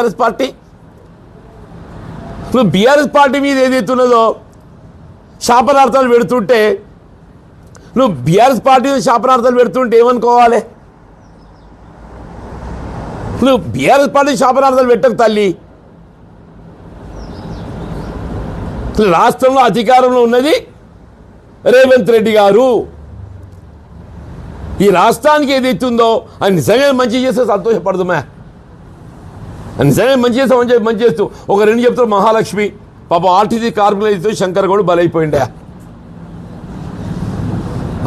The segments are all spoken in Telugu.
BRS party? నువ్వు బీఆర్ఎస్ పార్టీ మీద ఏదైతున్నదో శాపనార్థాలు పెడుతుంటే, నువ్వు బీఆర్ఎస్ పార్టీ మీద శాపనార్థాలు పెడుతుంటే ఏమనుకోవాలి? నువ్వు బీఆర్ఎస్ పార్టీ శాపనార్థాలు పెట్టకు తల్లి. రాష్ట్రంలో అధికారంలో ఉన్నది రేవంత్ రెడ్డి గారు. ఈ రాష్ట్రానికి ఏదైతుందో అది నిజంగా మంచి చేస్తే సంతోషపడదుమే. నిజంగా మంచి చేస్తామని చెప్పి మంచి చేస్తూ ఒక రెండు చెప్తారు. మహాలక్ష్మి పాపం ఆర్టీసీ కార్మికులైతే శంకర్ గౌడ్ బలైపోయిండే.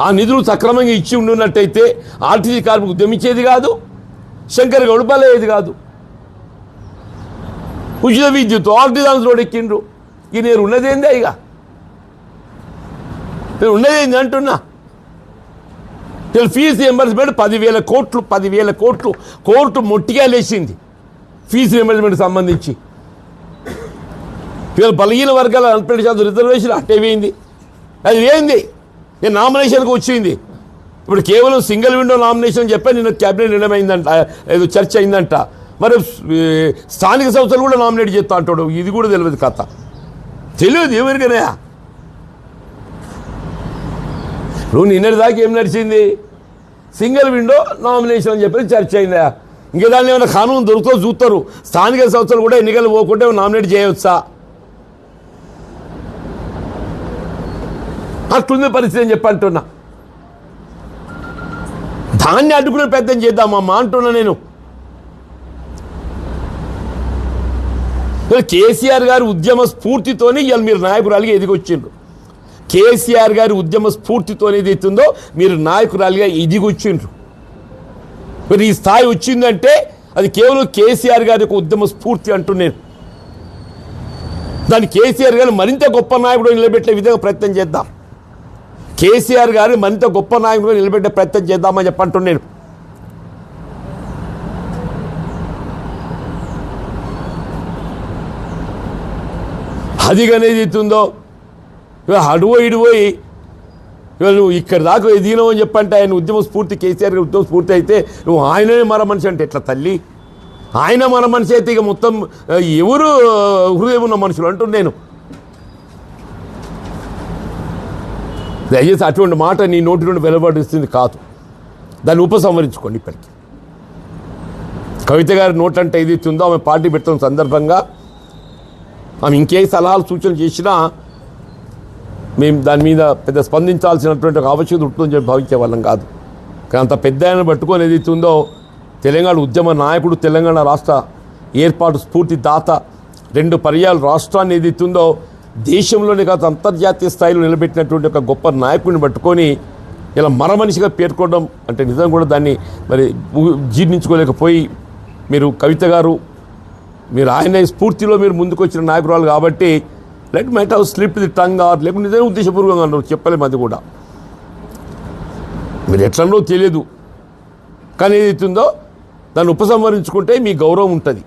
ఆ నిధులు సక్రమంగా ఇచ్చి ఉండున్నట్టయితే ఆర్టీసీ కార్మికులు ఉద్యమించేది కాదు, శంకర్ గౌడ్ బలయ్యేది కాదు. ఉచిత విద్యుత్ ఆర్టీసీ రోడ్ ఎక్కిండ్రు. ఇక నేను ఉన్నదేందే, ఇక నేను ఉన్నదేంది అంటున్నా. ఫీజు రియంబర్స్మెంట్ 10,000 కోట్లు కోర్టు మొట్టిగా లేచింది ఫీజు రియంబర్స్మెంట్ సంబంధించి. ఇవాళ బలహీన వర్గాల 40% రిజర్వేషన్ అట్టే వేయింది. అది వేయింది, నేను నామినేషన్కి వచ్చింది. ఇప్పుడు కేవలం సింగిల్ విండో నామినేషన్ చెప్పి నిన్న క్యాబినెట్ నిర్ణయం అయిందంట, ఏదో చర్చ అయిందంట. మరి స్థానిక సంస్థలు కూడా నామినేట్ చేస్తా అంటాడు. ఇది కూడా తెలియదు, కథ తెలియదు ఎవరికనే. నువ్వు నిన్నటి దాకా ఏం నడిచింది? సింగిల్ విండో నామినేషన్ అని చెప్పి చర్చ అయిందా? ఇంకా దాన్ని ఏమైనా కానూన్ దొరుకుతో చూస్తారు. స్థానిక సంస్థలు కూడా ఎన్నికలు పోకుంటే నామినేట్ చేయవచ్చా? అట్లుంది పరిస్థితి అని చెప్పి అంటున్నా. దాన్ని అడ్డుకునే ప్రయత్నం చేద్దామమ్మా అంటున్నా నేను. కేసీఆర్ గారి ఉద్యమ స్ఫూర్తితోనే ఇవాళ మీరు నాయకురాలిగా ఎదిగొచ్చిండ్రు. కేసీఆర్ గారి ఉద్యమ స్ఫూర్తితోనే ఏదైతుందో మీరు నాయకురాలిగా ఎదిగొచ్చిండ్రు. మరి ఈ స్థాయి వచ్చిందంటే అది కేవలం కేసీఆర్ గారి యొక్క ఉద్యమ స్ఫూర్తి అంటున్నాను. దాన్ని కేసీఆర్ గారిని మరింత గొప్ప నాయకుడు నిలబెట్టే విధంగా ప్రయత్నం చేద్దాం. కేసీఆర్ గారిని మరింత గొప్ప నాయకుడు నిలబెట్టే ప్రయత్నం చేద్దామని చెప్పంటున్నాను. అదిగనేది అవుతుందో ఇవాళ అడుపోయి ఇవాళ నువ్వు ఇక్కడ దాకా ఎదిగినావు అని చెప్పంటే ఆయన ఉద్యమ స్ఫూర్తి కేసీఆర్ గారి ఉద్యమ స్ఫూర్తి అయితే నువ్వు ఆయననే మర మనిషి అంటే ఎట్లా తల్లి? ఆయన మన మనిషి అయితే ఇక మొత్తం ఎవరు హృదయం ఉన్న మనుషులు అంటూ నేను. దయచేసి అటువంటి మాట నీ నోటి నుండి వెలువడిస్తుంది కాదు. దాన్ని ఉపసంహరించుకోండి. ఇప్పటికీ కవిత గారి నోట్ అంటే ఏదైతుందో ఆమె పార్టీ పెడుతున్న సందర్భంగా ఆమె ఇంకే సలహాలు సూచనలు చేసినా మేము దాని మీద పెద్ద స్పందించాల్సినటువంటి ఒక ఆవశ్యకత ఉంటుందని చెప్పి భావించే వాళ్ళం కాదు. కానీ అంత పెద్ద ఆయన పట్టుకొని ఏదైతుందో తెలంగాణ ఉద్యమ నాయకుడు, తెలంగాణ రాష్ట్ర ఏర్పాటు స్ఫూర్తి దాత, 2 పర్యాలు రాష్ట్రాన్ని ఏదైతుందో దేశంలోనే కాదు అంతర్జాతీయ స్థాయిలో నిలబెట్టినటువంటి ఒక గొప్ప నాయకుడిని పట్టుకొని ఇలా మరమనిషిగా పేర్కొనడం అంటే నిజం కూడా దాన్ని మరి జీర్ణించుకోలేకపోయి మీరు కవిత గారు మీరు ఆయన స్ఫూర్తిలో మీరు ముందుకు వచ్చిన నాయకురాలు కాబట్టి let might have slipped the tongue or లేకపోతే నిజంగా ఉద్దేశపూర్వకంగా అన్నారు, చెప్పలేము. అది కూడా మీరు ఎట్లనో తెలియదు. కానీ ఏదైతుందో దాన్ని ఉపసంహరించుకుంటే మీ గౌరవం ఉంటుంది.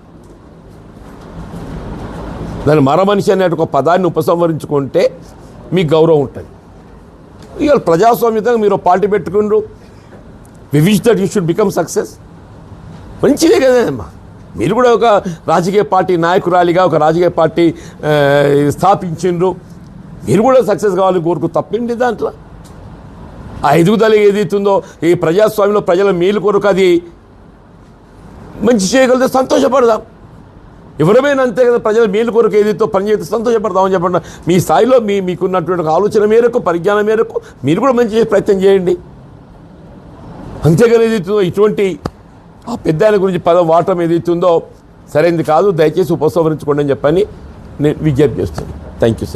దాన్ని మరమనిషి అనే ఒక పదాన్ని ఉపసంహరించుకుంటే మీ గౌరవం ఉంటుంది. ఇవాళ ప్రజాస్వామ్యంగా మీరు పార్టీ పెట్టుకుండ్రు. We wish that you should become success. మంచిదే కదమ్మా. మీరు కూడా ఒక రాజకీయ పార్టీ నాయకురాలిగా ఒక రాజకీయ పార్టీ స్థాపించిండ్రు. మీరు కూడా సక్సెస్ కావాలని కోరుకు తప్పింది దాంట్లో. ఆ ఎదుగుదల ఏదైతుందో ఈ ప్రజాస్వామ్యంలో ప్రజల మేలు కొరకు అది మంచి చేయగలిగితే సంతోషపడదాం. ఎవరైనా అంతే కదా, ప్రజల మేలు కొరకు ఏదైతే పనిచేస్తే సంతోషపడదామని చెప్పండి. మీ స్థాయిలో మీకున్నటువంటి ఆలోచన మేరకు పరిజ్ఞానం మేరకు మీరు కూడా మంచి చేసే ప్రయత్నం చేయండి. అంతేగాని ఏదైతుందో ఇటువంటి ఆ పెద్ద ఆయన గురించి పదం వాడటం ఏదైతుందో సరైనది కాదు. దయచేసి ఉపసంహరించుకోండి అని చెప్పని నేను విజ్ఞప్తి చేస్తాను. Thank you sir.